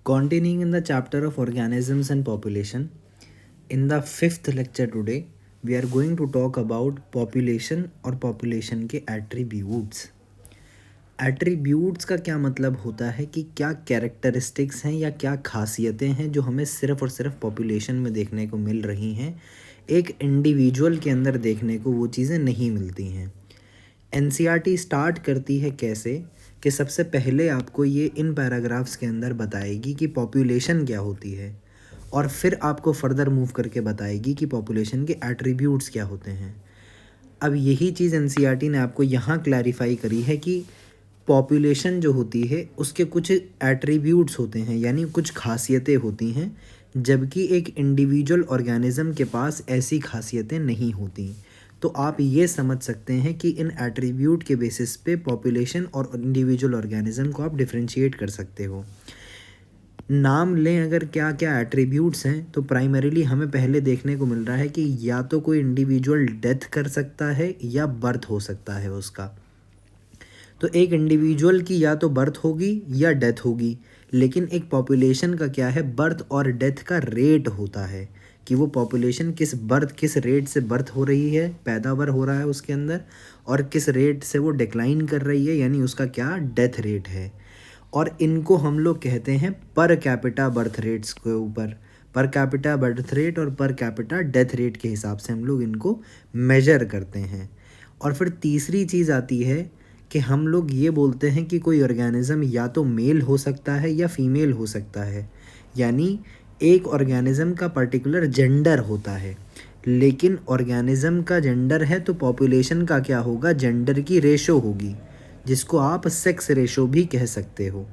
Continuing in the chapter of organisms and population, in the fifth lecture today, we are going to talk about population और population के attributes. Attributes का क्या मतलब होता है कि क्या कैरेक्टरिस्टिक्स हैं या क्या खासियतें हैं जो हमें सिर्फ़ और सिर्फ पॉपुलेशन में देखने को मिल रही हैं, एक इंडिविजुअल के अंदर देखने को वो चीज़ें नहीं मिलती हैं। एनसीईआरटी स्टार्ट करती है कैसे कि सबसे पहले आपको ये इन पैराग्राफ्स के अंदर बताएगी कि पॉपुलेशन क्या होती है और फिर आपको फर्दर मूव करके बताएगी कि पॉपुलेशन के एट्रीब्यूट्स क्या होते हैं। अब यही चीज़ एनसीईआरटी ने आपको यहाँ क्लैरिफाई करी है कि पॉपुलेशन जो होती है उसके कुछ एट्रीब्यूट्स होते हैं, यानी कुछ खासियतें होती हैं, जबकि एक इंडिविजुअल ऑर्गेनिज्म के पास ऐसी खासियतें नहीं होती। तो आप ये समझ सकते हैं कि इन एट्रीब्यूट के बेसिस पे पॉपुलेशन और इंडिविजुअल ऑर्गेनिज्म को आप डिफरेंशिएट कर सकते हो। नाम लें अगर क्या क्या एट्रीब्यूट्स हैं, तो प्राइमरीली हमें पहले देखने को मिल रहा है कि या तो कोई इंडिविजुअल डेथ कर सकता है या बर्थ हो सकता है उसका। तो एक इंडिविजुअल की या तो बर्थ होगी या डेथ होगी, लेकिन एक पॉपुलेशन का क्या है, बर्थ और डेथ का रेट होता है कि वो पॉपुलेशन किस रेट से बर्थ हो रही है, पैदावार हो रहा है उसके अंदर, और किस रेट से वो डिक्लाइन कर रही है, यानी उसका क्या डेथ रेट है। और इनको हम लोग कहते हैं पर कैपिटा बर्थ रेट्स के ऊपर, पर कैपिटा बर्थ रेट और पर कैपिटा डेथ रेट के हिसाब से हम लोग इनको मेजर करते हैं। और फिर तीसरी चीज़ आती है कि हम लोग ये बोलते हैं कि कोई ऑर्गेनिज़म या तो मेल हो सकता है या फीमेल हो सकता है, यानी एक ऑर्गेनिज़म का पर्टिकुलर जेंडर होता है, लेकिन ऑर्गेनिज़म का जेंडर है तो पॉपुलेशन का क्या होगा, जेंडर की रेशो होगी, जिसको आप सेक्स रेशो भी कह सकते हो।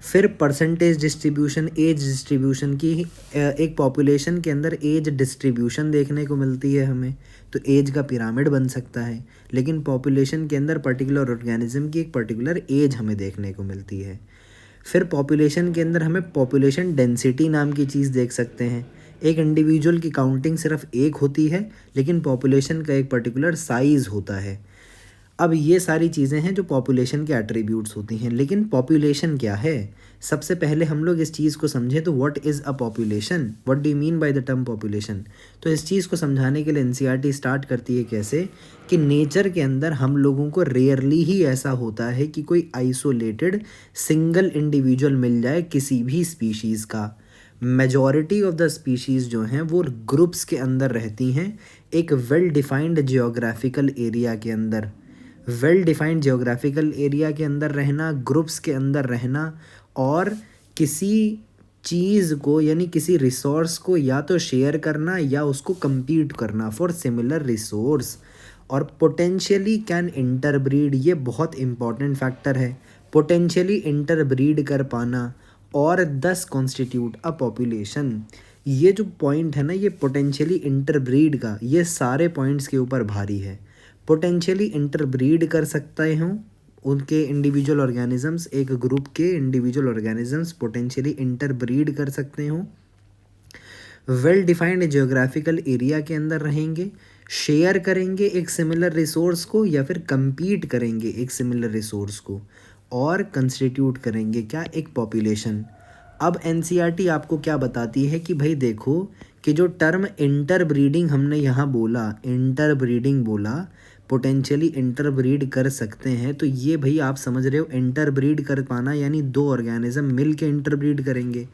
फिर परसेंटेज डिस्ट्रीब्यूशन, एज डिस्ट्रीब्यूशन की एक पॉपुलेशन के अंदर एज डिस्ट्रीब्यूशन देखने को मिलती है हमें, तो एज का पिरामिड बन सकता है, लेकिन पॉपुलेशन के अंदर पर्टिकुलर ऑर्गेनिज्म की एक पर्टिकुलर एज हमें देखने को मिलती है। फिर पॉपुलेशन के अंदर हमें पॉपुलेशन डेंसिटी नाम की चीज़ देख सकते हैं। एक इंडिविजुअल की काउंटिंग सिर्फ एक होती है, लेकिन पॉपुलेशन का एक पर्टिकुलर साइज़ होता है। अब ये सारी चीज़ें हैं जो पॉपुलेशन के एट्रीब्यूट्स होती हैं, लेकिन पॉपुलेशन क्या है? सबसे पहले हम लोग इस चीज़ को समझें तो what is a population, what do you mean by the term population. तो इस चीज़ को समझाने के लिए एनसीईआरटी स्टार्ट करती है कैसे कि नेचर के अंदर हम लोगों को रेयरली ही ऐसा होता है कि कोई आइसोलेटेड सिंगल इंडिविजुअल मिल जाए किसी भी स्पीशीज़ का। मेजॉरिटी ऑफ द स्पीशीज़ जो हैं वो ग्रुप्स के अंदर रहती हैं, एक वेल डिफाइंड जियोग्राफिकल एरिया के अंदर। वेल डिफाइंड जियोग्राफिकल एरिया के अंदर रहना, ग्रुप्स के अंदर रहना, और किसी चीज़ को यानी किसी रिसोर्स को या तो शेयर करना या उसको compete करना फॉर सिमिलर रिसोर्स, और पोटेंशियली कैन इंटरब्रीड, ये बहुत इंपॉर्टेंट फैक्टर है, पोटेंशियली इंटरब्रीड कर पाना और दस कॉन्स्टिट्यूट अ पॉपुलेशन। ये जो पॉइंट है ना, ये पोटेंशियली इंटरब्रीड का, ये सारे पॉइंट्स के ऊपर भारी है। पोटेंशियली इंटरब्रीड कर सकते हों उनके इंडिविजुअल ऑर्गेनिजम्स, एक ग्रुप के इंडिविजुअल ऑर्गेनिजम्स पोटेंशियली इंटरब्रीड कर सकते हों, वेल डिफाइंड जियोग्राफिकल एरिया के अंदर रहेंगे, शेयर करेंगे एक सिमिलर रिसोर्स को या फिर compete करेंगे एक सिमिलर रिसोर्स को, और कंस्टिट्यूट करेंगे क्या, एक पॉपुलेशन। अब एनसीईआरटी आपको क्या बताती है कि भाई देखो कि जो टर्म इंटरब्रीडिंग हमने यहाँ बोला, इंटरब्रीडिंग बोला, पोटेंशियली इंटरब्रीड कर सकते हैं, तो ये भाई आप समझ रहे हो इंटरब्रीड कर पाना यानी दो ऑर्गेनिज्म मिल के इंटरब्रीड करेंगे।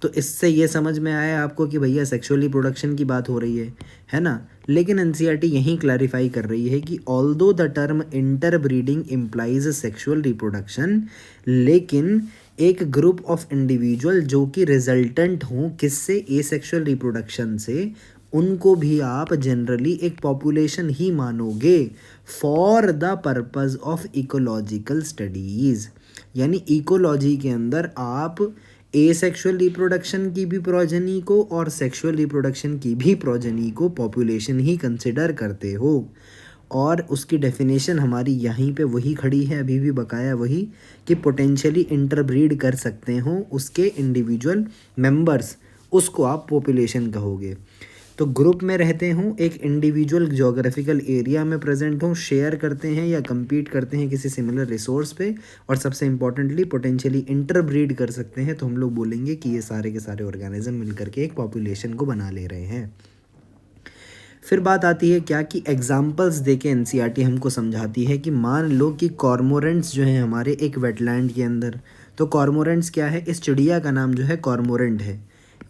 तो इससे ये समझ में आया आपको कि भैया सेक्सुअल रिप्रोडक्शन की बात हो रही है ना। लेकिन एनसीईआरटी यहीं क्लैरिफाई कर रही है कि although the term interbreeding implies sexual reproduction, लेकिन एक ग्रुप ऑफ इंडिविजुअल जो कि रिजल्टेंट हों किससे, एसेक्सुअल रिप्रोडक्शन से, उनको भी आप जनरली एक पॉपुलेशन ही मानोगे for the purpose of ecological studies. यानी इकोलॉजी के अंदर आप एसेक्सुअल रिप्रोडक्शन की भी प्रोजेनी को और सेक्सुअल रिप्रोडक्शन की भी प्रोजेनी को पॉपुलेशन ही कंसिडर करते हो, और उसकी डेफिनेशन हमारी यहीं पे वही खड़ी है, अभी भी बकाया वही, कि पोटेंशियली इंटरब्रीड कर सकते हो उसके इंडिविजुअल मेंबर्स, उसको आप पॉपुलेशन कहोगे। तो ग्रुप में रहते हों, एक इंडिविजुअल जोग्राफिकल एरिया में प्रेजेंट हों, शेयर करते हैं या compete करते हैं किसी सिमिलर रिसोर्स पे, और सबसे इम्पॉर्टेंटली पोटेंशियली इंटरब्रीड कर सकते हैं, तो हम लोग बोलेंगे कि ये सारे के सारे ऑर्गेनिज्म मिलकर के एक पॉपुलेशन को बना ले रहे हैं। फिर बात आती है क्या कि एग्जाम्पल्स देके एनसीईआरटी हमको समझाती है कि मान लो कि कॉर्मोरेंट्स जो हैं हमारे एक वेटलैंड के अंदर, तो कॉर्मोरेंट्स क्या है, इस चिड़िया का नाम जो है कॉर्मोरेंट है,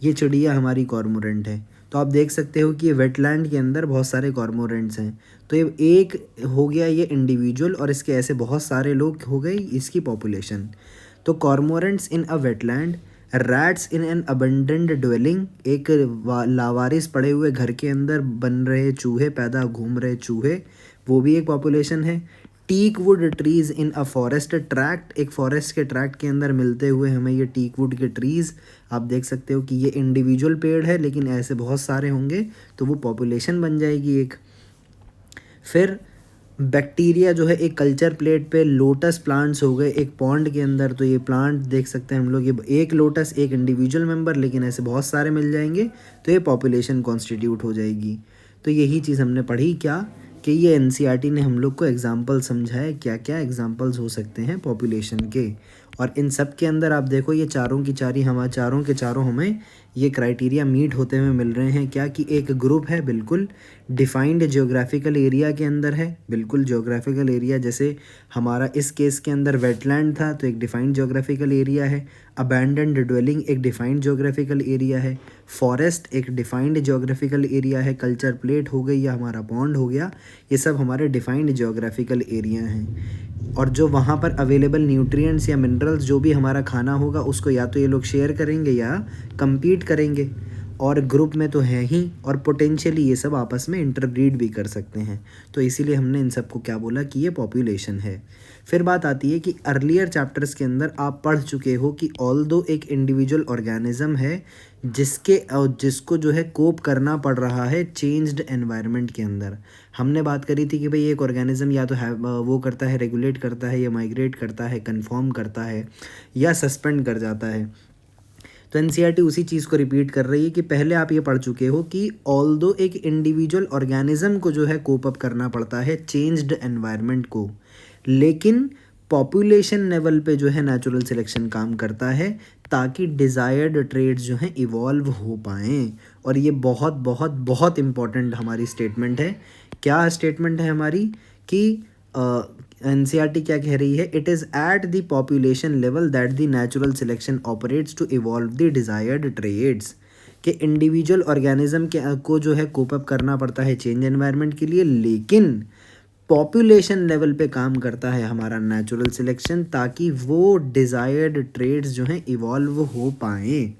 ये चिड़िया हमारी कॉर्मोरेंट है। तो आप देख सकते हो कि ये वेटलैंड के अंदर बहुत सारे कॉर्मोरेंट्स हैं, तो ये एक हो गया ये इंडिविजुअल, और इसके ऐसे बहुत सारे लोग हो गई इसकी पॉपुलेशन। तो cormorants in a wetland, rats in an abundant dwelling, एक लावारिस पड़े हुए घर के अंदर बन रहे चूहे, पैदा घूम रहे चूहे, वो भी एक पॉपुलेशन है। Teak wood trees in a forest tract, एक फॉरेस्ट के ट्रैक्ट के अंदर मिलते हुए हमें ये टीक वुड के ट्रीज़, आप देख सकते हो कि ये इंडिविजुअल पेड़ है लेकिन ऐसे बहुत सारे होंगे तो वो पॉपुलेशन बन जाएगी एक। फिर बैक्टीरिया जो है एक कल्चर प्लेट पे, लोटस प्लांट्स हो गए एक पॉन्ड के अंदर, तो ये प्लांट देख सकते हैं हम लोग, ये एक लोटस एक इंडिविजुअल मेंबर लेकिन ऐसे बहुत सारे मिल जाएंगे तो ये पॉपुलेशन कॉन्स्टिट्यूट हो जाएगी। तो यही चीज़ हमने पढ़ी क्या कि ये एनसीईआरटी ने हम लोग को एग्जाम्पल समझाए क्या क्या एग्जाम्पल्स हो सकते हैं पॉपुलेशन के। और इन सब के अंदर आप देखो ये चारों की चारी हमारे चारों के चारों हमें ये क्राइटेरिया मीट होते हुए मिल रहे हैं क्या कि एक ग्रुप है बिल्कुल डिफाइंड जियोग्राफिकल एरिया के अंदर है, बिल्कुल जियोग्राफिकल एरिया, जैसे हमारा इस केस के अंदर वेटलैंड था तो एक डिफाइंड जियोग्राफिकल एरिया है, अबैंडन्ड ड्वेलिंग एक डिफाइंड जियोग्राफिकल एरिया है, फॉरेस्ट एक डिफाइंड जियोग्राफिकल एरिया है, कल्चर प्लेट हो गई या हमारा पॉन्ड हो गया, ये सब हमारे डिफाइंड जियोग्राफिकल एरिया हैं। और जो वहाँ पर अवेलेबल न्यूट्रिएंट्स या मिनरल्स जो भी हमारा खाना होगा उसको या तो ये लोग शेयर करेंगे या compete करेंगे, और ग्रुप में तो है ही, और पोटेंशियली ये सब आपस में इंटरब्रीड भी कर सकते हैं, तो इसीलिए हमने इन सब को क्या बोला कि ये पॉपुलेशन है। फिर बात आती है कि अर्लियर चैप्टर्स के अंदर आप पढ़ चुके हो कि ऑल्दो एक इंडिविजुअल ऑर्गेनिज्म है जिसको जो है कोप करना पड़ रहा है चेंज्ड एनवायरनमेंट के अंदर। हमने बात करी थी कि भाई एक ऑर्गेनिज्म या तो वो करता है, रेगुलेट करता है, या माइग्रेट करता है, कन्फॉर्म करता है, या सस्पेंड कर जाता है। तो एनसीईआरटी उसी चीज़ को रिपीट कर रही है कि पहले आप ये पढ़ चुके हो कि ऑल्दो एक इंडिविजुअल ऑर्गेनिज्म को जो है कोप अप करना पड़ता है चेंज्ड एनवायरनमेंट को, लेकिन पॉपुलेशन लेवल पे जो है नेचुरल सिलेक्शन काम करता है ताकि डिज़ायर्ड ट्रेड्स जो हैं इवॉल्व हो पाएँ। और ये बहुत बहुत बहुत इम्पॉर्टेंट हमारी स्टेटमेंट है। क्या स्टेटमेंट है हमारी कि एनसीईआरटी क्या कह रही है, it is at the population level that the natural selection operates to evolve the desired traits, कि इंडिविजुअल ऑर्गेनिज्म के को जो है कोप अप करना पड़ता है चेंज एनवायरनमेंट के लिए, लेकिन पॉपुलेशन लेवल पे काम करता है हमारा नेचुरल सिलेक्शन ताकि वो डिज़ायर्ड ट्रेड्स जो हैं इवॉल्व हो पाएँ।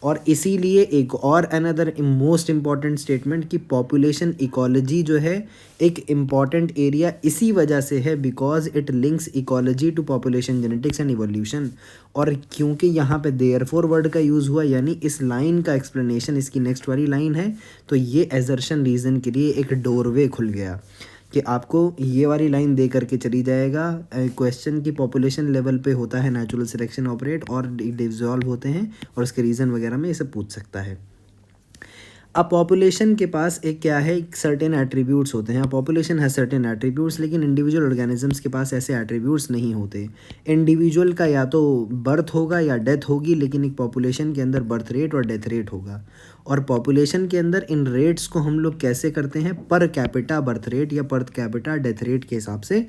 और इसीलिए एक और अनदर मोस्ट इम्पॉर्टेंट स्टेटमेंट कि पॉपुलेशन इकोलॉजी जो है एक इम्पॉर्टेंट एरिया इसी वजह से है because it links ecology to population genetics and evolution. और क्योंकि यहाँ पे देयरफॉर वर्ड का यूज़ हुआ, यानी इस लाइन का एक्सप्लेनेशन इसकी नेक्स्ट वाली लाइन है, तो ये एजर्शन रीज़न के लिए एक डोरवे खुल गया कि आपको ये वाली लाइन दे करके चली जाएगा क्वेश्चन की पॉपुलेशन लेवल पे होता है नेचुरल सिलेक्शन ऑपरेट और डिसॉल्व होते हैं, और उसके रीज़न वगैरह में ये सब पूछ सकता है। अब पॉपुलेशन के पास एक क्या है, सर्टेन एट्रीब्यूट्स होते हैं। पॉपुलेशन है सर्टेन एट्रीब्यूट्स, लेकिन इंडिविजुअल ऑर्गेनिजम्स के पास ऐसे एट्रीब्यूट्स नहीं होते। इंडिविजुअल का या तो बर्थ होगा या डेथ होगी, लेकिन एक पॉपुलेशन के अंदर बर्थ रेट और डेथ रेट होगा। और पॉपुलेशन के अंदर इन रेट्स को हम लोग कैसे करते हैं, पर कैपिटा बर्थ रेट या पर कैपिटा डेथ रेट के हिसाब से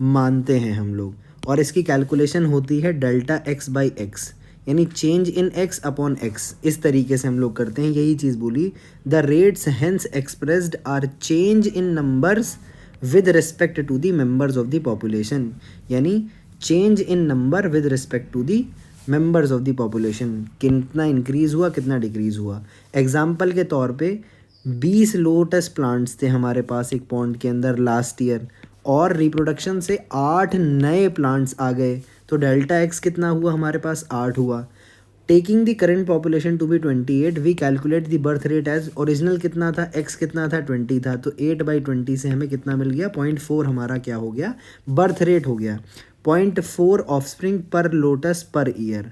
मानते हैं हम लोग, और इसकी कैलकुलेशन होती है डेल्टा एक्स बाई एक्स, यानी चेंज इन एक्स अपॉन एक्स, इस तरीके से हम लोग करते हैं। यही चीज़ बोली, the rates hence expressed are change in numbers with respect to the members of the population, यानी change in number with respect to the members of the population, कितना इंक्रीज़ हुआ कितना डिक्रीज़ हुआ। एग्जाम्पल के तौर पे 20 लोटस प्लांट्स थे हमारे पास एक पॉन्ड के अंदर लास्ट ईयर, और रिप्रोडक्शन से 8 नए प्लांट्स आ गए, तो डेल्टा एक्स कितना हुआ हमारे पास 8 हुआ। Taking the current population to be 28, we calculate the birth rate as original कितना था, एक्स कितना था 20 था, तो 8/20 से हमें कितना मिल गया 0.4, हमारा क्या हो गया बर्थ रेट हो गया। 0.4 ऑफस्प्रिंग पर लोटस पर ईयर,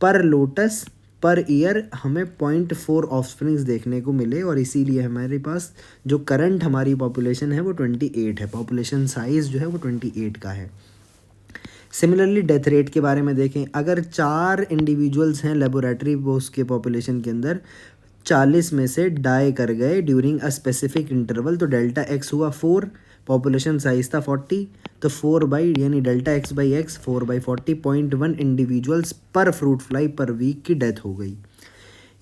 पर लोटस पर ईयर हमें 0.4 ऑफस्प्रिंग्स देखने को मिले, और इसीलिए हमारे पास जो करंट हमारी पॉपुलेशन है वो 28 है, पॉपुलेशन साइज़ जो है वो 28 का है। सिमिलरली डेथ रेट के बारे में देखें, अगर 4 इंडिविजुअल्स हैं लेबोरेटरी उसके पॉपुलेशन के अंदर, 40 में से डाई कर गए ड्यूरिंग अ स्पेसिफिक इंटरवल, तो डेल्टा एक्स हुआ 4, पॉपुलेशन साइज था 40, तो 4 बाई यानी delta x by x 4/40 0.1 individuals पर फ्रूट फ्लाई पर वीक की डेथ हो गई।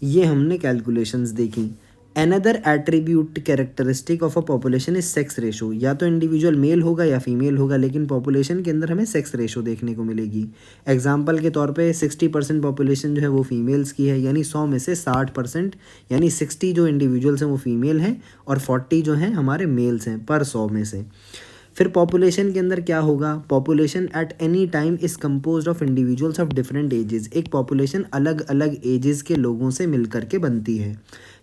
ये हमने कैलकुलेशंस देखी। Another attribute characteristic of a population is sex ratio, या तो इंडिविजुअल मेल होगा या फीमेल होगा, लेकिन पॉपुलेशन के अंदर हमें सेक्स रेशो देखने को मिलेगी। एग्जाम्पल के तौर पे 60% पॉपुलेशन जो है वो फीमेल्स की है, यानी 100 में से 60% यानी 60 जो इंडिविजुअल्स हैं वो फीमेल हैं और 40 जो हैं हमारे मेल्स हैं पर 100 में से। फिर पॉपुलेशन के अंदर क्या होगा, population at any time is composed of individuals of different ages, एक पॉपुलेशन अलग अलग एजेस के लोगों से मिलकर के बनती है,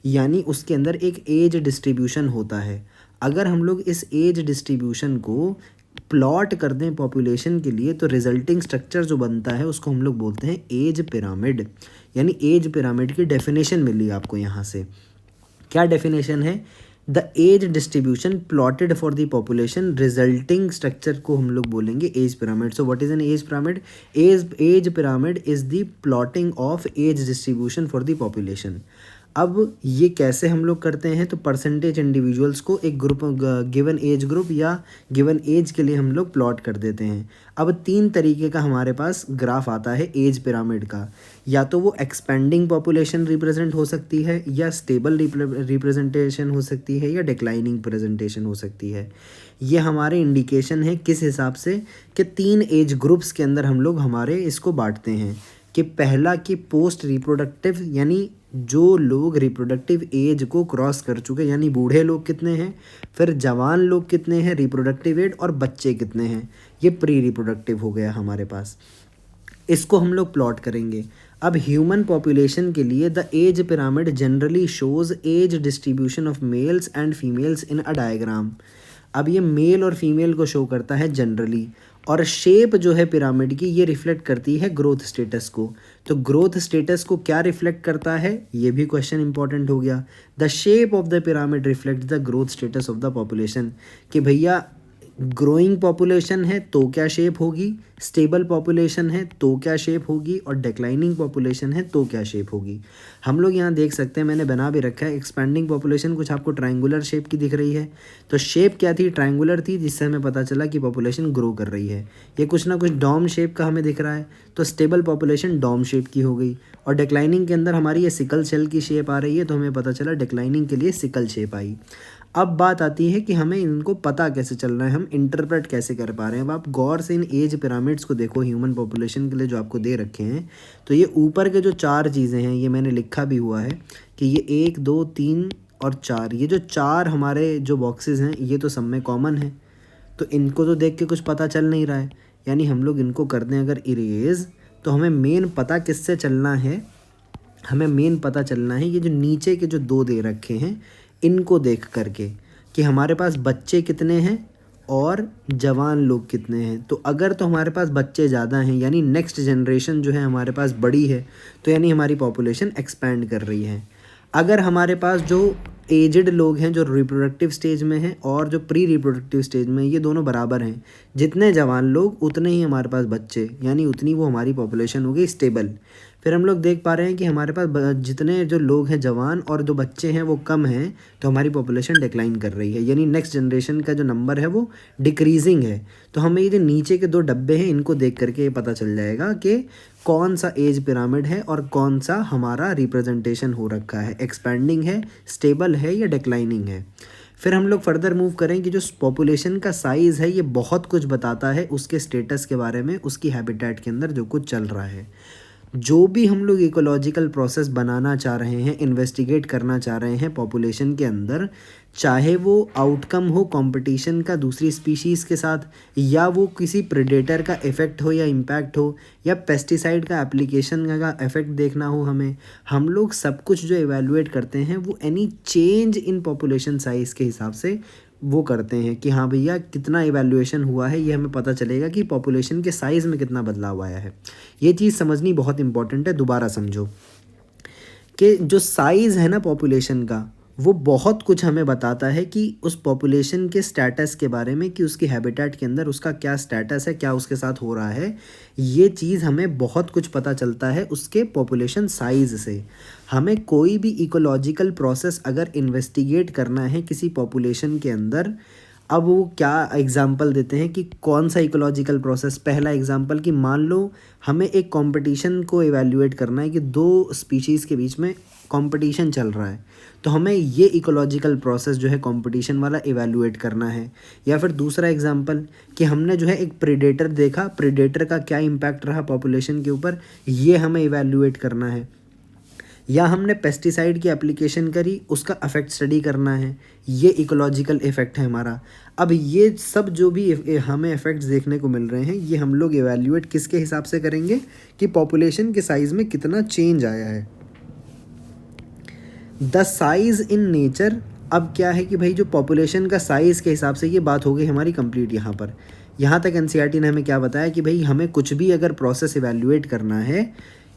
यानी उसके अंदर एक एज डिस्ट्रीब्यूशन होता है। अगर हम लोग इस एज डिस्ट्रीब्यूशन को प्लॉट कर दें पॉपुलेशन के लिए, तो रिजल्टिंग स्ट्रक्चर जो बनता है उसको हम लोग बोलते हैं एज पिरामिड। यानी एज पिरामिड की डेफिनेशन मिली आपको यहाँ से। क्या डेफिनेशन है, the age distribution plotted for the population, resulting structure को हम लोग बोलेंगे age pyramid. So what is an age pyramid, age pyramid is the plotting of age distribution for the population. अब ये कैसे हम लोग करते हैं, तो परसेंटेज इंडिविजुअल्स को एक ग्रुप गिवन एज ग्रुप या गिवन एज के लिए हम लोग प्लॉट कर देते हैं। अब 3 तरीके का हमारे पास ग्राफ आता है एज पिरामिड का, या तो वो एक्सपेंडिंग पॉपुलेशन रिप्रेजेंट हो सकती है, या स्टेबल रिप्रेजेंटेशन हो सकती है, या डिक्लाइनिंग प्रेजेंटेशन हो सकती है। ये हमारे इंडिकेशन है किस हिसाब से कि 3 एज ग्रुप्स के अंदर हम लोग हमारे इसको बांटते हैं, कि पहला कि पोस्ट रिप्रोडक्टिव, यानी जो लोग रिप्रोडक्टिव एज को क्रॉस कर चुके, यानी बूढ़े लोग कितने हैं, फिर जवान लोग कितने हैं रिप्रोडक्टिव एज, और बच्चे कितने हैं, ये प्री रिप्रोडक्टिव हो गया हमारे पास। इसको हम लोग प्लॉट करेंगे। अब ह्यूमन पॉपुलेशन के लिए the age pyramid generally shows age distribution of males and females in a diagram. अब ये मेल और फीमेल को शो करता है जनरली, और शेप जो है पिरामिड की ये रिफ्लेक्ट करती है ग्रोथ स्टेटस को। तो ग्रोथ स्टेटस को क्या रिफ्लेक्ट करता है, ये भी क्वेश्चन इंपॉर्टेंट हो गया। The shape of the pyramid reflect the growth status of the population, कि भैया ग्रोइंग पॉपुलेशन है तो क्या शेप होगी, स्टेबल पॉपुलेशन है तो क्या शेप होगी, और डिक्लाइनिंग पॉपुलेशन है तो क्या शेप होगी। हम लोग यहाँ देख सकते हैं, मैंने बना भी रखा है, एक्सपेंडिंग पॉपुलेशन कुछ आपको ट्रायंगुलर शेप की दिख रही है, तो शेप क्या थी, ट्रायंगुलर थी, जिससे हमें पता चला कि पॉपुलेशन ग्रो कर रही है। ये कुछ ना कुछ डॉम शेप का हमें दिख रहा है, तो स्टेबल पॉपुलेशन डॉम शेप की हो गई, और डिक्लाइनिंग के अंदर हमारी ये सिकल सेल की शेप आ रही है, तो हमें पता चला डिक्लाइनिंग के लिए सिकल शेप आई। अब बात आती है कि हमें इनको पता कैसे चल रहा है, हम इंटरप्रेट कैसे कर पा रहे हैं। अब आप गौर से इन एज पिरामिड्स को देखो ह्यूमन पॉपुलेशन के लिए जो आपको दे रखे हैं, तो ये ऊपर के जो 4 चीज़ें हैं, ये मैंने लिखा भी हुआ है कि ये 1 2 3 और 4, ये जो 4 हमारे जो बॉक्सेस हैं ये तो सब में कॉमन है, तो इनको तो देख के कुछ पता चल नहीं रहा है, यानी हम लोग इनको कर दें अगर इरेज, तो हमें मेन पता किससे चलना है, हमें मेन पता चलना है ये जो नीचे के जो 2 दे रखे हैं इनको देख करके, कि हमारे पास बच्चे कितने हैं और जवान लोग कितने हैं। तो अगर तो हमारे पास बच्चे ज़्यादा हैं, यानी नेक्स्ट जनरेशन जो है हमारे पास बड़ी है, तो यानी हमारी पॉपुलेशन एक्सपैंड कर रही है। अगर हमारे पास जो एजड लोग हैं जो रिप्रोडक्टिव स्टेज में हैं और जो प्री रिप्रोडक्टिव स्टेज में, ये दोनों बराबर हैं, जितने जवान लोग उतने ही हमारे पास बच्चे, यानी उतनी वो हमारी पॉपुलेशन हो गई स्टेबल। फिर हम लोग देख पा रहे हैं कि हमारे पास जितने जो लोग हैं जवान और जो बच्चे हैं वो कम हैं, तो हमारी पॉपुलेशन डिक्लाइन कर रही है, यानी नेक्स्ट जनरेशन का जो नंबर है वो डिक्रीजिंग है। तो हमें ये जो नीचे के 2 डब्बे हैं इनको देख करके ये पता चल जाएगा कि कौन सा एज पिरामिड है और कौन सा हमारा रिप्रेजेंटेशन हो रखा है, एक्सपैंडिंग है, स्टेबल है या डिक्लाइनिंग है। फिर हम लोग फर्दर मूव करें कि जो पॉपुलेशन का साइज़ है ये बहुत कुछ बताता है उसके स्टेटस के बारे में, उसकी हैबिटेट के अंदर जो कुछ चल रहा है। जो भी हम लोग इकोलॉजिकल प्रोसेस बनाना चाह रहे हैं, इन्वेस्टिगेट करना चाह रहे हैं पॉपुलेशन के अंदर, चाहे वो आउटकम हो कंपटीशन का दूसरी स्पीशीज़ के साथ, या वो किसी प्रेडेटर का इफ़ेक्ट हो या इम्पैक्ट हो, या पेस्टिसाइड का एप्लीकेशन का इफ़ेक्ट देखना हो, हमें हम लोग सब कुछ जो इवेलुएट करते हैं वो any change in population size के हिसाब से वो करते हैं कि हाँ भैया कितना इवैल्यूएशन हुआ है, ये हमें पता चलेगा कि पॉपुलेशन के साइज़ में कितना बदलाव आया है। ये चीज़ समझनी बहुत इंपॉर्टेंट है, दोबारा समझो। कि जो साइज़ है ना पॉपुलेशन का, वो बहुत कुछ हमें बताता है कि उस पॉपुलेशन के स्टेटस के बारे में, कि उसकी हैबिटेट के अंदर उसका क्या स्टेटस है, क्या उसके साथ हो रहा है। ये चीज़ हमें बहुत कुछ पता चलता है उसके पॉपुलेशन साइज़ से। हमें कोई भी इकोलॉजिकल प्रोसेस अगर इन्वेस्टिगेट करना है किसी पॉपुलेशन के अंदर, अब वो क्या एग्जांपल देते हैं कि कौन सा इकोलॉजिकल प्रोसेस। पहला एग्जांपल कि मान लो हमें एक कंपटीशन को इवैल्यूएट करना है कि दो स्पीशीज़ के बीच में कंपटीशन चल रहा है, तो हमें ये इकोलॉजिकल प्रोसेस जो है कंपटीशन वाला इवैल्यूएट करना है। या फिर दूसरा एग्जांपल कि हमने जो है एक प्रेडेटर देखा, प्रेडेटर का क्या इम्पैक्ट रहा पॉपुलेशन के ऊपर, ये हमें इवैल्यूएट करना है। या हमने पेस्टिसाइड की एप्लीकेशन करी, उसका इफ़ेक्ट स्टडी करना है, ये इकोलॉजिकल इफ़ेक्ट है हमारा। अब ये सब जो भी हमें इफ़ेक्ट्स देखने को मिल रहे हैं, ये हम लोग इवैल्यूएट किसके हिसाब से करेंगे कि पॉपुलेशन के साइज़ में कितना चेंज आया है। द साइज़ इन नेचर, अब क्या है कि भाई जो पॉपुलेशन का साइज़ के हिसाब से, ये बात हो गई हमारी कंप्लीट। यहाँ तक एनसीईआरटी ने हमें क्या बताया कि भाई हमें कुछ भी अगर प्रोसेस इवैल्यूएट करना है,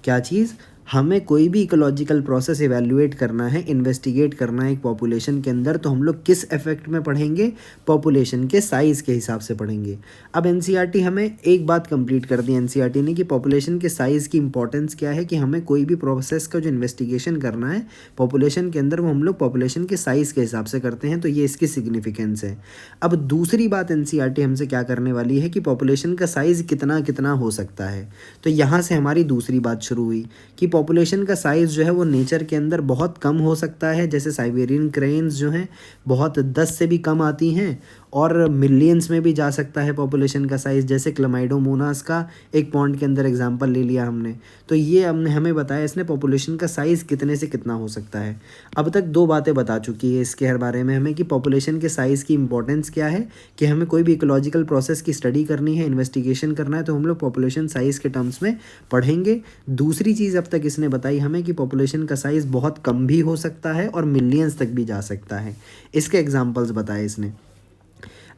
क्या चीज़, हमें कोई भी इकोलॉजिकल प्रोसेस इवैल्यूएट करना है, इन्वेस्टिगेट करना है एक पॉपुलेशन के अंदर, तो हम लोग किस इफेक्ट में पढ़ेंगे, पॉपुलेशन के साइज़ के हिसाब से पढ़ेंगे। अब एनसीईआरटी हमें एक बात कंप्लीट कर दी एनसीईआरटी ने कि पॉपुलेशन के साइज़ की इंपॉर्टेंस क्या है, कि हमें कोई भी प्रोसेस का जो इन्वेस्टिगेशन करना है पॉपुलेशन के अंदर, वो हम लोग पॉपुलेशन के साइज़ के हिसाब से करते हैं, तो ये इसकी सिग्निफिकेंस है। अब दूसरी बात एनसीईआरटी हमसे क्या करने वाली है कि पॉपुलेशन का साइज़ कितना कितना हो सकता है। तो यहाँ से हमारी दूसरी बात शुरू हुई कि पॉपुलेशन का साइज़ जो है वो नेचर के अंदर बहुत कम हो सकता है। जैसे साइबेरियन क्रेन्स जो हैं बहुत 10 से भी कम आती हैं, और मिलियंस में भी जा सकता है पॉपुलेशन का साइज़। जैसे क्लमाइडोमोनास का एक पॉन्ड के अंदर एग्जांपल ले लिया हमने, तो ये हमने हमें बताया इसने पॉपुलेशन का साइज़ कितने से कितना हो सकता है। अब तक दो बातें बता चुकी है इसके हर बारे में हमें कि पॉपुलेशन के साइज़ की इंपॉर्टेंस क्या है, कि हमें कोई भी इकोलॉजिकल प्रोसेस की स्टडी करनी है, इन्वेस्टिगेशन करना है, तो हम लोग पॉपुलेशन साइज़ के टर्म्स में पढ़ेंगे। दूसरी चीज़ अब तक इसने बताई हमें कि पॉपुलेशन का साइज़ बहुत कम भी हो सकता है और मिलियंस तक भी जा सकता है। इसके एग्जाम्पल्स बताए इसने।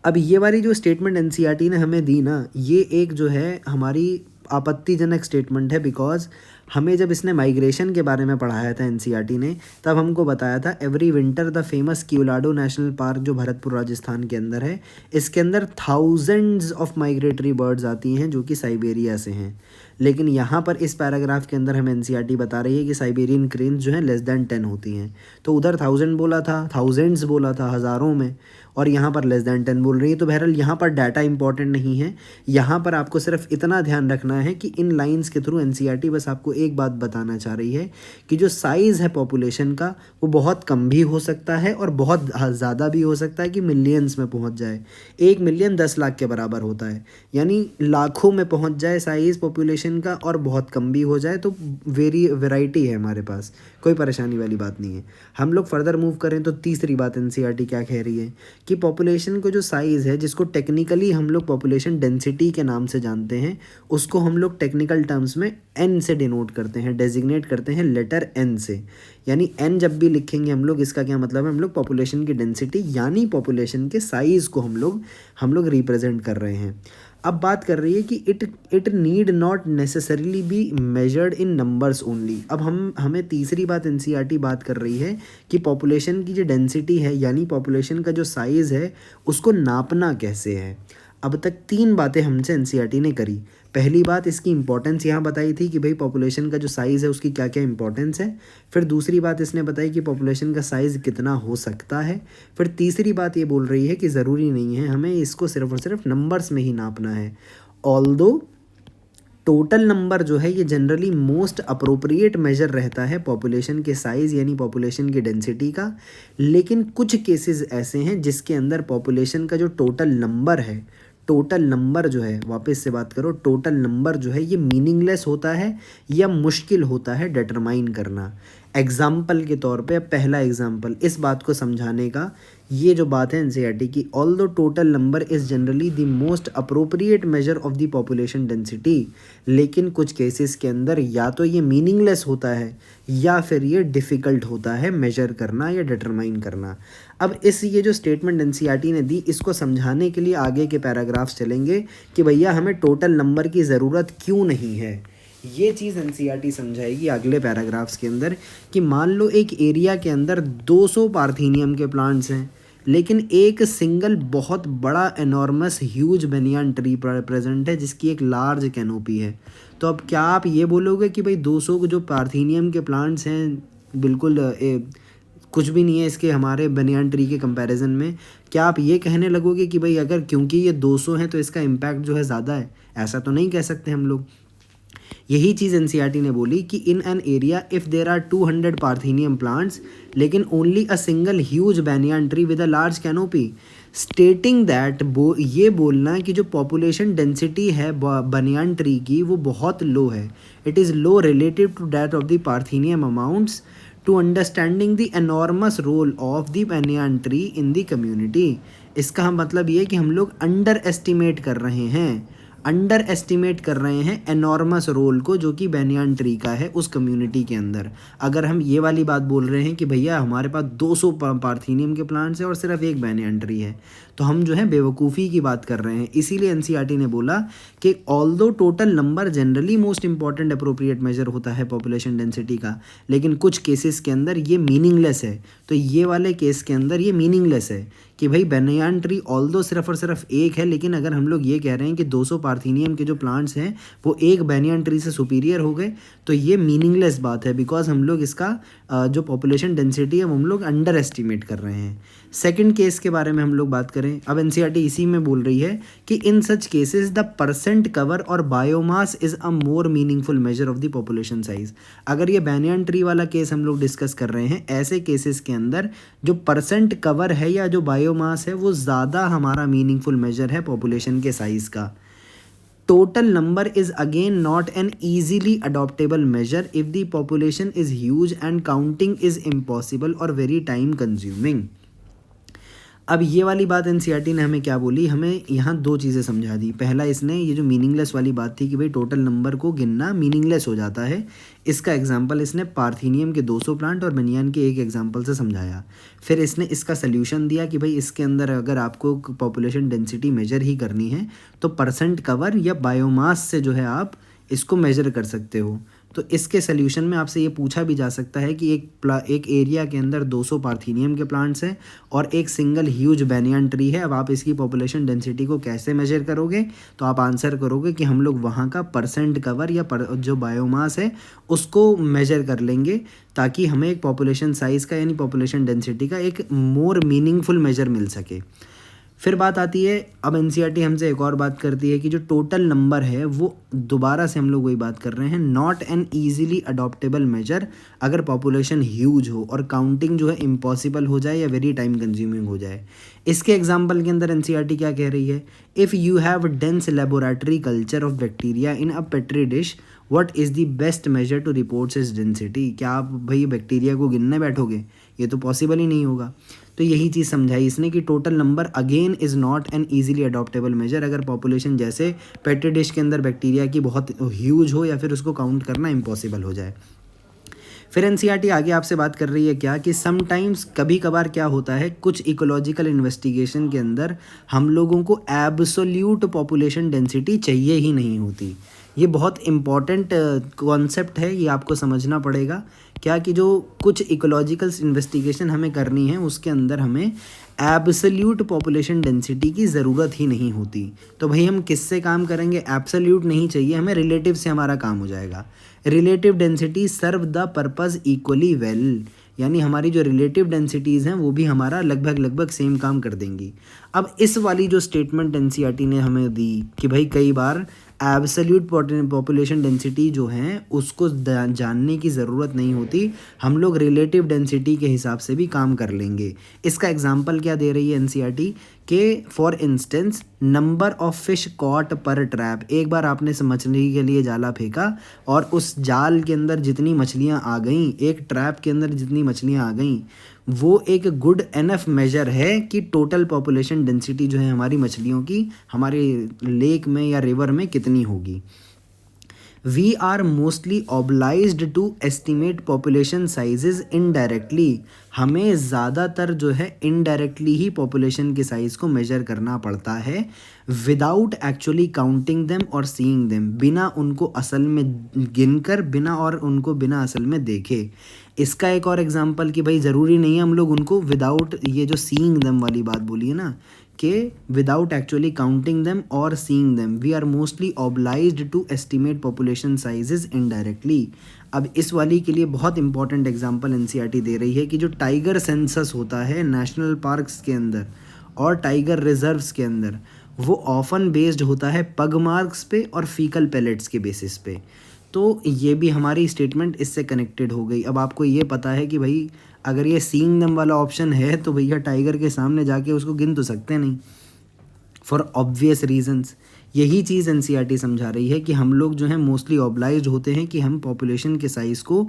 अब ये वाली जो स्टेटमेंट एनसीईआरटी ने हमें दी ना, ये एक जो है हमारी आपत्तिजनक स्टेटमेंट है, बिकॉज हमें जब इसने माइग्रेशन के बारे में पढ़ाया था एनसीईआरटी ने, तब हमको बताया था every winter the famous Keoladeo national park जो भरतपुर राजस्थान के अंदर है, इसके अंदर थाउजेंड्स ऑफ माइग्रेटरी बर्ड्स आती हैं जो कि साइबेरिया से हैं। लेकिन यहाँ पर इस पैराग्राफ के अंदर हमें एनसीईआरटी बता रही है कि साइबेरियन क्रेन्स जो हैं लेस दैन 10 होती हैं। तो उधर 1000 बोला था, थाउजेंड्स बोला था, हज़ारों में, और यहाँ पर लेस दैन 10 बोल रही है। तो बहरहाल यहाँ पर डाटा इंपॉर्टेंट नहीं है, यहाँ पर आपको सिर्फ इतना ध्यान रखना है कि इन लाइंस के थ्रू एनसीईआरटी बस आपको एक बात बताना चाह रही है कि जो साइज़ है पॉपुलेशन का वो बहुत कम भी हो सकता है और बहुत ज़्यादा भी हो सकता है कि मिलियंस में पहुँच जाए। 1 मिलियन 10 लाख के बराबर होता है, यानी लाखों में पहुँच जाए साइज़ पॉपुलेशन का, और बहुत कम भी हो जाए। तो वेराइटी है हमारे पास, कोई परेशानी वाली बात नहीं है। हम लोग फर्दर मूव करें तो तीसरी बात एनसीईआरटी क्या कह रही है कि पॉपुलेशन को जो साइज़ है, जिसको टेक्निकली हम लोग पॉपुलेशन डेंसिटी के नाम से जानते हैं, उसको हम लोग टेक्निकल टर्म्स में एन से डिनोट करते हैं, डेजिग्नेट करते हैं लेटर एन से। यानी एन जब भी लिखेंगे हम लोग, इसका क्या मतलब है, हम लोग पॉपुलेशन की डेंसिटी यानी पॉपुलेशन के साइज़ को हम लोग रिप्रेजेंट कर रहे हैं। अब बात कर रही है कि it need not necessarily be measured in numbers only. अब हमें तीसरी बात एनसीईआरटी बात कर रही है कि पॉपुलेशन की जो डेंसिटी है यानी पॉपुलेशन का जो साइज़ है उसको नापना कैसे है। अब तक 3 बातें हमसे एनसीईआरटी ने करी। पहली बात, इसकी इंपॉर्टेंस यहाँ बताई थी कि भाई पॉपुलेशन का जो साइज़ है उसकी क्या क्या इंपॉर्टेंस है। फिर दूसरी बात इसने बताई कि पॉपुलेशन का साइज़ कितना हो सकता है। फिर तीसरी बात ये बोल रही है कि ज़रूरी नहीं है हमें इसको सिर्फ और सिर्फ नंबर्स में ही नापना है। ऑल्दो टोटल नंबर जो है ये जनरली मोस्ट अप्रोप्रिएट मेजर रहता है पॉपुलेशन के साइज़ यानी पॉपुलेशन की डेंसिटी का, लेकिन कुछ केसेस ऐसे हैं जिसके अंदर पॉपुलेशन का जो टोटल नंबर है, टोटल नंबर जो है, वापस से बात करो, टोटल नंबर जो है ये मीनिंगलेस होता है या मुश्किल होता है डिटरमाइन करना। एग्जाम्पल के तौर पे पहला एग्जाम्पल इस बात को समझाने का, ये जो बात है एनसीईआरटी की, although total number is generally the most appropriate major of the population density, लेकिन कुछ केसेस के अंदर या तो ये मीनिंगलेस होता है या फिर ये डिफ़िकल्ट होता है मेजर करना या डिटरमाइन करना। अब ये जो स्टेटमेंट एनसीईआरटी ने दी, इसको समझाने के लिए आगे के पैराग्राफ्स चलेंगे कि भैया हमें टोटल नंबर की ज़रूरत क्यों नहीं है। ये चीज़ एनसीईआरटी समझाएगी अगले पैराग्राफ्स के अंदर कि मान लो एक एरिया के अंदर 200 पार्थेनियम के प्लांट्स हैं, लेकिन एक सिंगल बहुत बड़ा enormous huge banyan tree present है जिसकी एक लार्ज कैनोपी है। तो अब क्या आप ये बोलोगे कि भाई 200 जो पार्थेनियम के प्लांट्स हैं बिल्कुल कुछ भी नहीं है इसके हमारे बनियान ट्री के कंपैरिजन में? क्या आप ये कहने लगोगे कि भाई अगर क्योंकि ये 200 हैं तो इसका इम्पैक्ट जो है ज़्यादा है? ऐसा तो नहीं कह सकते हम लोग। यही चीज़ एनसीईआरटी ने बोली कि in an area if there are 200 parthenium plants लेकिन only a single huge banyan tree with a large canopy, stating that ये बोलना कि जो पॉपुलेशन डेंसिटी है बनियान ट्री की वो बहुत लो है, it is low relative to that of the parthenium amounts to understanding the enormous role of the banyan tree in the community. इसका मतलब ये कि हम लोग अंडर एस्टिमेट कर रहे हैं, अंडर एस्टिमेट कर रहे हैं एनॉर्मस रोल को जो कि बैनियान ट्री का है उस कम्युनिटी के अंदर। अगर हम ये वाली बात बोल रहे हैं कि भैया हमारे पास 200 पार्थेनियम के प्लांट्स हैं और सिर्फ एक बैनियान ट्री है, तो हम जो है बेवकूफ़ी की बात कर रहे हैं। इसीलिए एनसीईआरटी ने बोला कि although total number generally most important appropriate measure होता है पॉपुलेशन डेंसिटी का, लेकिन कुछ केसेस के अंदर ये मीनिंगलेस है। तो ये वाले केस के अंदर ये मीनिंगलेस है कि भाई बैनियान ट्री ऑल्दो सिर्फ और सिर्फ एक है, लेकिन अगर हम लोग ये कह रहे हैं कि 200 पार्थेनियम के जो प्लांट्स हैं वो एक बैनियान ट्री से सुपीरियर हो गए, तो ये मीनिंगलेस बात है, बिकॉज हम लोग इसका जो पॉपुलेशन डेंसिटी है वो हम लोग अंडर एस्टिमेट कर रहे हैं। सेकंड केस के बारे में हम लोग बात करें, अब एनसीईआरटी इसी में बोल रही है कि in such cases the percent cover और biomass is a more meaningful measure of the population size. अगर ये बैनियान ट्री वाला केस हम लोग डिस्कस कर रहे हैं, ऐसे केसेस के अंदर जो परसेंट कवर है या जो बायोमास है वो ज़्यादा हमारा मीनिंगफुल मेजर है पॉपुलेशन के साइज़ का। Total number is again not an easily adoptable measure if the population is huge and counting is impossible or very time consuming। अब ये वाली बात एनसीईआरटी ने हमें क्या बोली, हमें यहाँ दो चीज़ें समझा दी। पहला इसने ये जो मीनिंगलेस वाली बात थी कि भाई टोटल नंबर को गिनना मीनिंगलेस हो जाता है, इसका एग्जांपल इसने पार्थेनियम के 200 प्लांट और बनियान के एक एग्जांपल से समझाया। फिर इसने इसका सल्यूशन दिया कि भाई इसके अंदर अगर आपको पॉपुलेशन डेंसिटी मेजर ही करनी है तो परसेंट कवर या बायोमास से जो है आप इसको मेजर कर सकते हो। तो इसके सल्यूशन में आपसे ये पूछा भी जा सकता है कि एक एरिया के अंदर 200 पार्थेनियम के प्लांट्स हैं और एक सिंगल ह्यूज बैनियान ट्री है, अब आप इसकी पॉपुलेशन डेंसिटी को कैसे मेजर करोगे? तो आप आंसर करोगे कि हम लोग वहाँ का परसेंट कवर या जो बायोमास है उसको मेजर कर लेंगे, ताकि हमें एक पॉपुलेशन साइज़ का यानी पॉपुलेशन डेंसिटी का एक मोर मीनिंगफुल मेजर मिल सके। फिर बात आती है, अब एनसीईआरटी हमसे एक और बात करती है कि जो टोटल नंबर है वो दोबारा से हम लोग वही बात कर रहे हैं, not an easily adoptable measure अगर पॉपुलेशन ह्यूज हो और काउंटिंग जो है इम्पॉसिबल हो जाए या वेरी टाइम कंज्यूमिंग हो जाए। इसके एग्जाम्पल के अंदर एनसीईआरटी क्या कह रही है, if you have dense laboratory culture of bacteria in a petri dish what is the best measure to report is density. क्या आप भाई बैक्टीरिया को गिनने बैठोगे? ये तो पॉसिबल ही नहीं होगा। तो यही चीज़ समझाई इसने कि total number again is not an easily adoptable measure अगर पॉपुलेशन जैसे पेट्री डिश के अंदर बैक्टीरिया की बहुत ह्यूज हो या फिर उसको काउंट करना इम्पॉसिबल हो जाए। फिर एनसीईआरटी आगे आपसे बात कर रही है क्या कि समटाइम्स कभी कभार क्या होता है, कुछ इकोलॉजिकल इन्वेस्टिगेशन के अंदर हम लोगों को एब्सोल्यूट पॉपुलेशन डेंसिटी चाहिए ही नहीं होती। ये बहुत इम्पॉर्टेंट कॉन्सेप्ट है, ये आपको समझना पड़ेगा क्या कि जो कुछ इकोलॉजिकल इन्वेस्टिगेशन हमें करनी है उसके अंदर हमें एब्सोल्यूट पॉपुलेशन डेंसिटी की ज़रूरत ही नहीं होती। तो भाई हम किससे काम करेंगे? एब्सोल्यूट नहीं चाहिए हमें, रिलेटिव से हमारा काम हो जाएगा। Relative density serve the purpose equally well, यानी हमारी जो रिलेटिव डेंसिटीज़ हैं वो भी हमारा लगभग सेम काम कर देंगी। अब इस वाली जो स्टेटमेंट एनसीईआरटी ने हमें दी कि भाई कई बार एब्सोल्यूट पॉपुलेशन डेंसिटी जो है उसको जानने की ज़रूरत नहीं होती, हम लोग रिलेटिव डेंसिटी के हिसाब से भी काम कर लेंगे। इसका एग्जांपल क्या दे रही है एनसीईआरटी के for instance number of fish caught per trap. एक बार आपने इस मछली के लिए जाला फेंका और उस जाल के अंदर जितनी मछलियाँ आ गईं, एक ट्रैप के अंदर जितनी मछलियाँ आ गईं, वो एक गुड एनफ मेजर है कि टोटल पॉपुलेशन डेंसिटी जो है हमारी मछलियों की हमारे लेक में या रिवर में कितनी होगी। We are mostly obliged to estimate population sizes indirectly, हमें ज़्यादातर जो है इनडायरेक्टली ही पॉपुलेशन के साइज़ को मेजर करना पड़ता है, विदाउट एक्चुअली काउंटिंग देम और सीइंग देम, बिना उनको असल में गिनकर, बिना असल में देखे। इसका एक और एग्जांपल कि भाई ज़रूरी नहीं है हम लोग उनको विदाउट, ये जो सीइंग देम वाली बात बोली है ना, कि विदाउट एक्चुअली काउंटिंग देम और seeing them we are mostly obliged to estimate population sizes indirectly. अब इस वाली के लिए बहुत इंपॉर्टेंट एग्जांपल एनसीईआरटी दे रही है कि जो टाइगर सेंसस होता है नेशनल पार्क्स के अंदर और टाइगर रिजर्व्स के अंदर, वो ऑफन बेस्ड होता है पग मार्क्स पे और फीकल पैलेट्स के बेसिस पे। तो ये भी हमारी स्टेटमेंट इससे कनेक्टेड हो गई। अब आपको ये पता है कि भाई अगर ये सीइंग देम वाला ऑप्शन है तो भैया टाइगर के सामने जाके उसको गिन तो सकते नहीं, फॉर ऑब्वियस रीजंस। यही चीज़ एनसीईआरटी समझा रही है कि हम लोग जो हैं मोस्टली ऑब्लाइज्ड होते हैं कि हम पॉपुलेशन के साइज़ को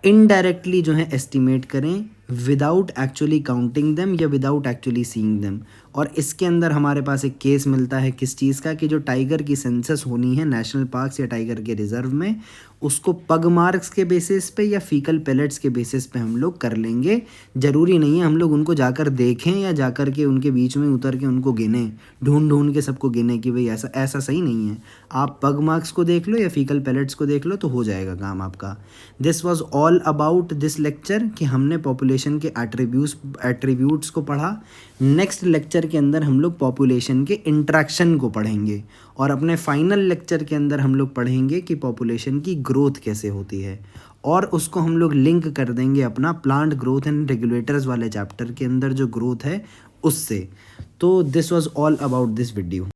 इनडायरेक्टली जो है एस्टिमेट करें, विदाउट एक्चुअली काउंटिंग देम या विदाउट एक्चुअली सीइंग देम। और इसके अंदर हमारे पास एक केस मिलता है किस चीज़ का, कि जो टाइगर की सेंसस होनी है नेशनल पार्क्स या टाइगर के रिजर्व में, उसको पग मार्क्स के बेसिस पे या फीकल पैलेट्स के बेसिस पे हम लोग कर लेंगे। ज़रूरी नहीं है हम लोग उनको जाकर देखें या जाकर के उनके बीच में उतर के उनको गिनें, ढूंढ ढूंढ के सबको गिने कि भाई ऐसा ऐसा सही नहीं है। आप पग मार्क्स को देख लो या फीकल पैलेट्स को देख लो तो हो जाएगा काम आपका। This was all about this lecture कि हमने पॉपुलेशन के एट्रीब्यूट्स को पढ़ा। नेक्स्ट लेक्चर के अंदर हम लोग पॉपुलेशन के इंट्रैक्शन को पढ़ेंगे और अपने फाइनल लेक्चर के अंदर हम लोग पढ़ेंगे कि पॉपुलेशन की ग्रोथ कैसे होती है, और उसको हम लोग लिंक कर देंगे अपना प्लांट ग्रोथ एंड रेगुलेटर्स वाले चैप्टर के अंदर जो ग्रोथ है उससे। तो this was all about this video.